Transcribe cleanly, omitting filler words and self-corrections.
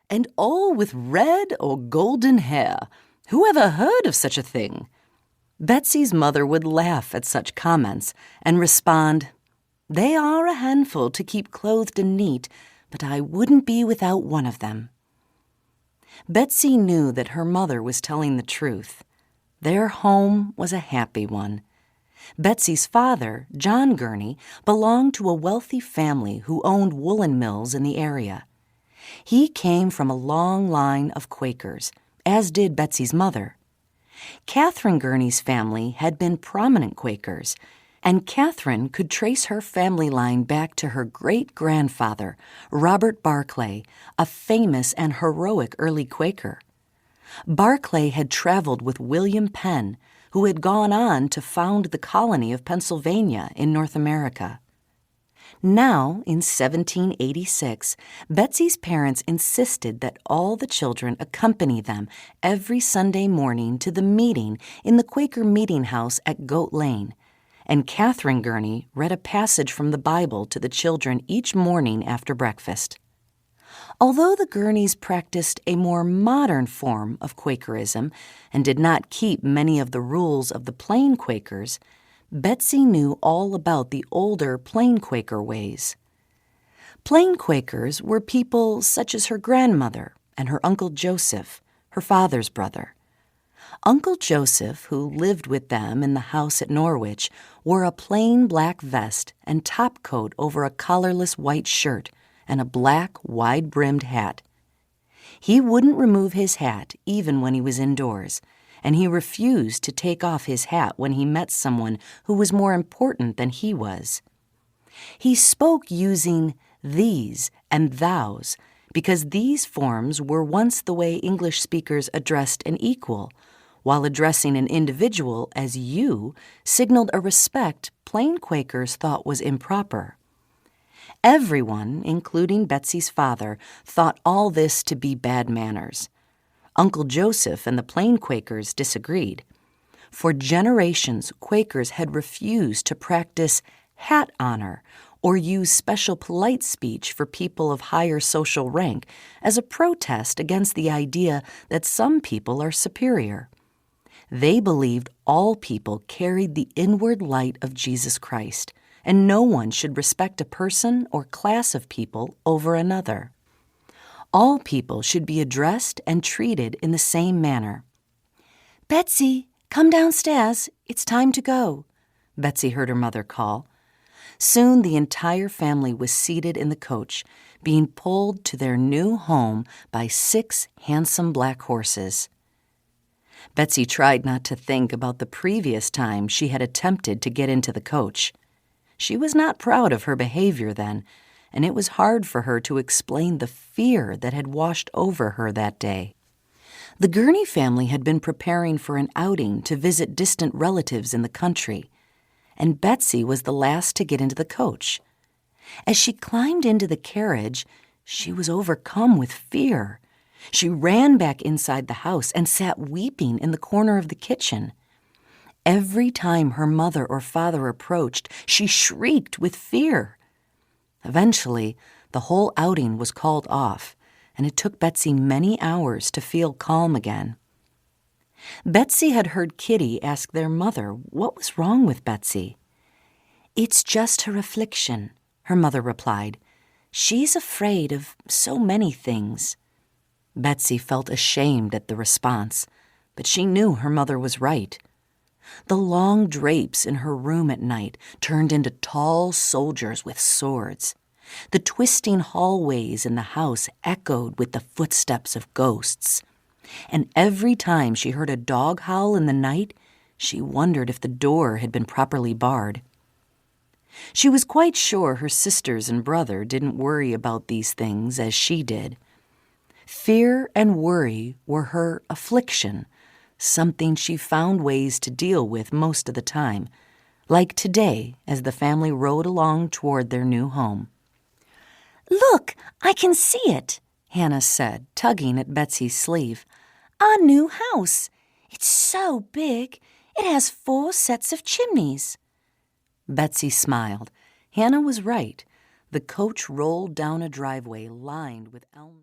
and all with red or golden hair. Who ever heard of such a thing?" Betsy's mother would laugh at such comments and respond, "They are a handful to keep clothed and neat, but I wouldn't be without one of them." Betsy knew that her mother was telling the truth. Their home was a happy one. Betsy's father, John Gurney, belonged to a wealthy family who owned woolen mills in the area. He came from a long line of Quakers, as did Betsy's mother. Catherine Gurney's family had been prominent Quakers, and Catherine could trace her family line back to her great-grandfather, Robert Barclay, a famous and heroic early Quaker. Barclay had traveled with William Penn, who had gone on to found the colony of Pennsylvania in North America. Now, in 1786, Betsy's parents insisted that all the children accompany them every Sunday morning to the meeting in the Quaker meeting house at Goat Lane, and Catherine Gurney read a passage from the Bible to the children each morning after breakfast. Although the Gurneys practiced a more modern form of Quakerism and did not keep many of the rules of the plain Quakers, Betsy knew all about the older plain Quaker ways. Plain Quakers were people such as her grandmother and her Uncle Joseph, her father's brother. Uncle Joseph, who lived with them in the house at Norwich, wore a plain black vest and topcoat over a collarless white shirt and a black, wide-brimmed hat. He wouldn't remove his hat even when he was indoors, and he refused to take off his hat when he met someone who was more important than he was. He spoke using these and thous because these forms were once the way English speakers addressed an equal, while addressing an individual as you signaled a respect plain Quakers thought was improper. Everyone, including Betsy's father, thought all this to be bad manners. Uncle Joseph and the plain Quakers disagreed. For generations, Quakers had refused to practice hat honor or use special polite speech for people of higher social rank as a protest against the idea that some people are superior. They believed all people carried the inward light of Jesus Christ, and no one should respect a person or class of people over another. All people should be addressed and treated in the same manner. "Betsy, come downstairs. It's time to go," Betsy heard her mother call. Soon the entire family was seated in the coach, being pulled to their new home by 6 handsome black horses. Betsy tried not to think about the previous time she had attempted to get into the coach. She was not proud of her behavior then, and it was hard for her to explain the fear that had washed over her that day. The Gurney family had been preparing for an outing to visit distant relatives in the country, and Betsy was the last to get into the coach. As she climbed into the carriage, she was overcome with fear. She ran back inside the house and sat weeping in the corner of the kitchen. Every time her mother or father approached, she shrieked with fear. Eventually, the whole outing was called off, and it took Betsy many hours to feel calm again. Betsy had heard Kitty ask their mother what was wrong with Betsy. "It's just her affliction," her mother replied. "She's afraid of so many things." Betsy felt ashamed at the response, but she knew her mother was right. The long drapes in her room at night turned into tall soldiers with swords. The twisting hallways in the house echoed with the footsteps of ghosts. And every time she heard a dog howl in the night, she wondered if the door had been properly barred. She was quite sure her sisters and brother didn't worry about these things as she did. Fear and worry were her affliction, something she found ways to deal with most of the time, like today as the family rode along toward their new home. "Look, I can see it," Hannah said, tugging at Betsy's sleeve. "Our new house. It's so big. It has 4 sets of chimneys." Betsy smiled. Hannah was right. The coach rolled down a driveway lined with elm.